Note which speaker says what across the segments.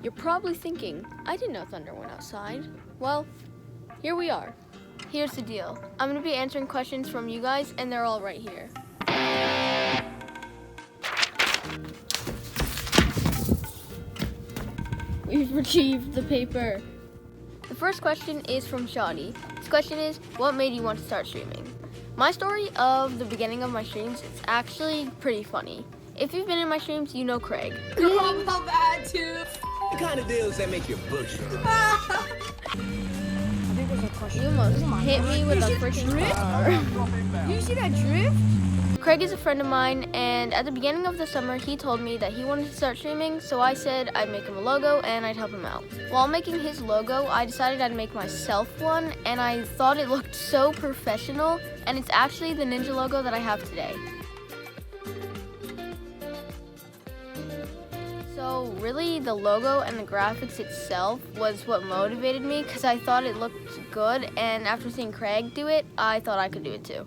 Speaker 1: You're probably thinking, I didn't know thunder went outside. Well, here we are. Here's the deal. I'm gonna be answering questions from you guys, and they're all right here. We've retrieved the paper. The first question is from Shoddy. This question is, what made you want to start streaming? My story of the beginning of my streams is actually pretty funny. If you've been in my streams, you know Craig.
Speaker 2: You're all about that too.
Speaker 3: The kind of deals that make your bush.
Speaker 1: You almost hit me with a freaking car.
Speaker 2: You see that drift?
Speaker 1: Craig is a friend of mine, and at the beginning of the summer, he told me that he wanted to start streaming, so I said I'd make him a logo and I'd help him out. While making his logo, I decided I'd make myself one, and I thought it looked so professional, and it's actually the ninja logo that I have today. So really, the logo and the graphics itself was what motivated me, because I thought it looked good, and after seeing Craig do it, I thought I could do it too.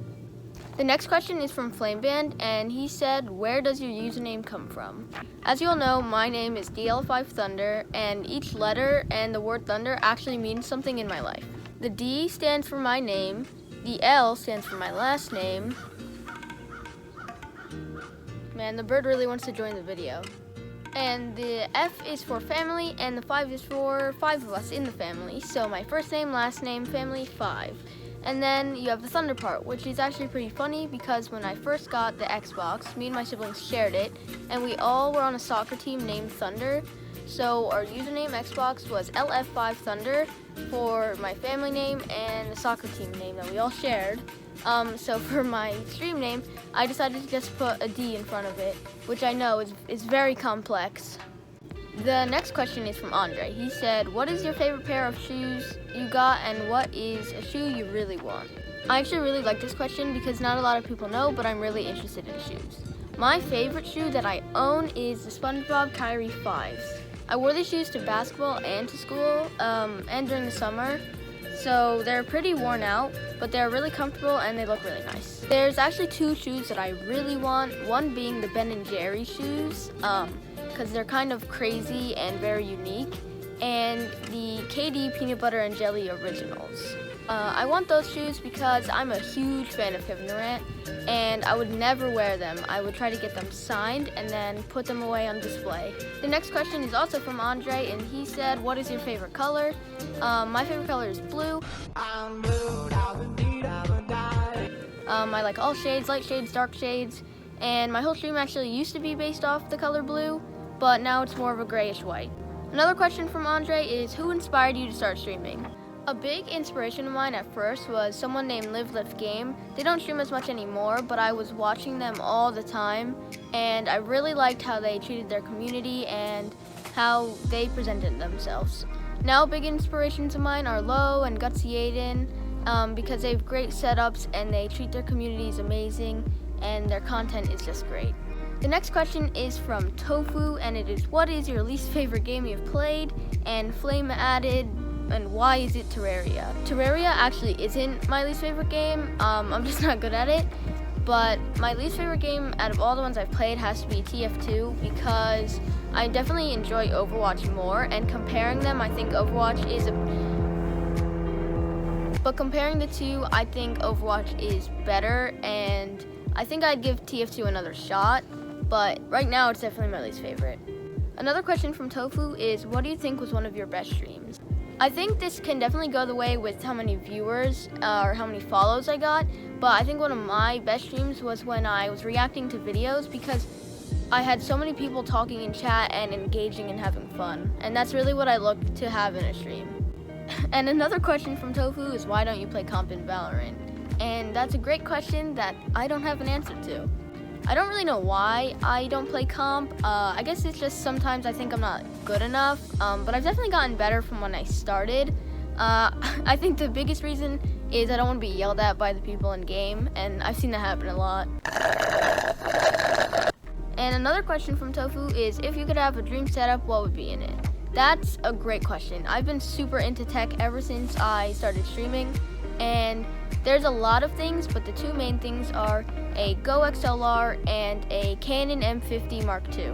Speaker 1: The next question is from Flameband, and he said, where does your username come from? As you all know, my name is dLF5Thunder, and each letter and the word thunder actually means something in my life. The D stands for my name, the L stands for my last name. Man, the bird really wants to join the video. And the F is for family, and the 5 is for 5 of us in the family. So my first name, last name, family, 5. And then you have the thunder part, which is actually pretty funny because when I first got the Xbox, me and my siblings shared it, and we all were on a soccer team named Thunder. So our username Xbox was dLF5Thunder for my family name and the soccer team name that we all shared. So for my stream name, I decided to just put a D in front of it, which I know is very complex. The next question is from Andre. He said, what is your favorite pair of shoes you got, and what is a shoe you really want? I actually really like this question because not a lot of people know, but I'm really interested in shoes. My favorite shoe that I own is the SpongeBob Kyrie 5s. I wore these shoes to basketball and to school, and during the summer. So they're pretty worn out, but they're really comfortable and they look really nice. There's actually 2 shoes that I really want, one being the Ben & Jerry shoes, because they're kind of crazy and very unique, and the KD Peanut Butter and Jelly Originals. I want those shoes because I'm a huge fan of Kevin Durant, and I would never wear them. I would try to get them signed and then put them away on display. The next question is also from Andre, and he said, what is your favorite color? My favorite color is blue. I like all shades, light shades, dark shades, and my whole stream actually used to be based off the color blue, but now it's more of a grayish white. Another question from Andre is, who inspired you to start streaming? A big inspiration of mine at first was someone named LiveLiftGame. They don't stream as much anymore, but I was watching them all the time, and I really liked how they treated their community and how they presented themselves. Now big inspirations of mine are Lo and Gutsy Aiden, because they have great setups and they treat their communities amazing, and their content is just great. The next question is from Tofu, and it is, what is your least favorite game you've played? And Flame added, and why is it Terraria? Terraria actually isn't my least favorite game. I'm just not good at it. But my least favorite game out of all the ones I've played has to be TF2 because I definitely enjoy Overwatch more, and comparing them, I think Overwatch is But comparing the two, I think Overwatch is better, and I think I'd give TF2 another shot, but right now it's definitely my least favorite. Another question from Tofu is, what do you think was one of your best streams? I think this can definitely go the way with how many viewers or how many follows I got, but I think one of my best streams was when I was reacting to videos because I had so many people talking in chat and engaging and having fun, and that's really what I look to have in a stream. And another question from Tofu is, why don't you play comp in Valorant? And that's a great question that I don't have an answer to. I don't really know why I don't play comp. I guess it's just sometimes I think I'm not good enough, but I've definitely gotten better from when I started. I think the biggest reason is I don't want to be yelled at by the people in game, and I've seen that happen a lot. And another question from Tofu is, if you could have a dream setup, what would be in it? That's a great question. I've been super into tech ever since I started streaming, and there's a lot of things, but the 2 main things are a Go XLR and a Canon M50 Mark II.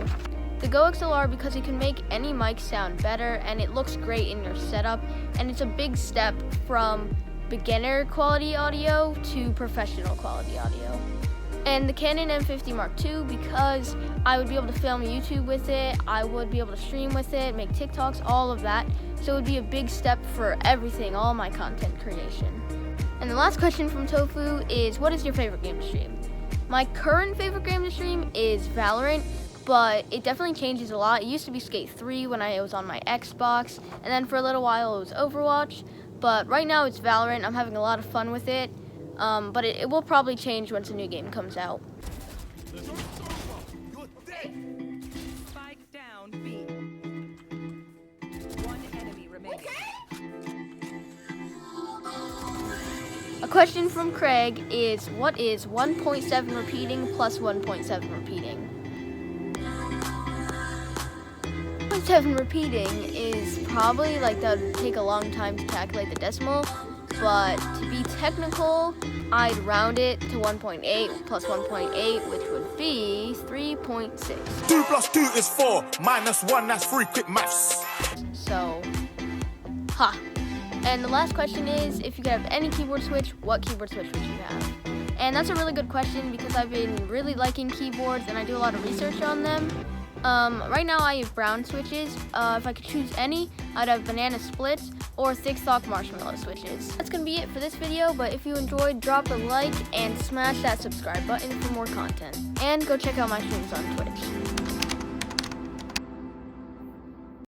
Speaker 1: The Go XLR because it can make any mic sound better and it looks great in your setup, and it's a big step from beginner quality audio to professional quality audio. And the Canon M50 Mark II because I would be able to film YouTube with it, I would be able to stream with it, make TikToks, all of that. So it would be a big step for everything, all my content creation. And the last question from Tofu is, what is your favorite game to stream? My current favorite game to stream is Valorant, but it definitely changes a lot. It used to be Skate 3 when I was on my Xbox, and then for a little while it was Overwatch. But right now it's Valorant. I'm having a lot of fun with it, but it will probably change once a new game comes out.
Speaker 4: Spike down B. One enemy remaining.
Speaker 1: A question from Craig is, what is 1.7 repeating plus 1.7 repeating? 1.7 repeating is probably like that would take a long time to calculate the decimal, but to be technical, I'd round it to 1.8 plus 1.8, which would be 3.6.
Speaker 5: 2 plus 2 is 4, minus 1, that's 3, quick maths.
Speaker 1: So, ha. And the last question is, if you could have any keyboard switch, what keyboard switch would you have? And that's a really good question because I've been really liking keyboards and I do a lot of research on them. Right now I have brown switches. If I could choose any, I'd have banana splits or thick stock marshmallow switches. That's gonna be it for this video, but if you enjoyed, drop a like and smash that subscribe button for more content. And go check out my streams on Twitch.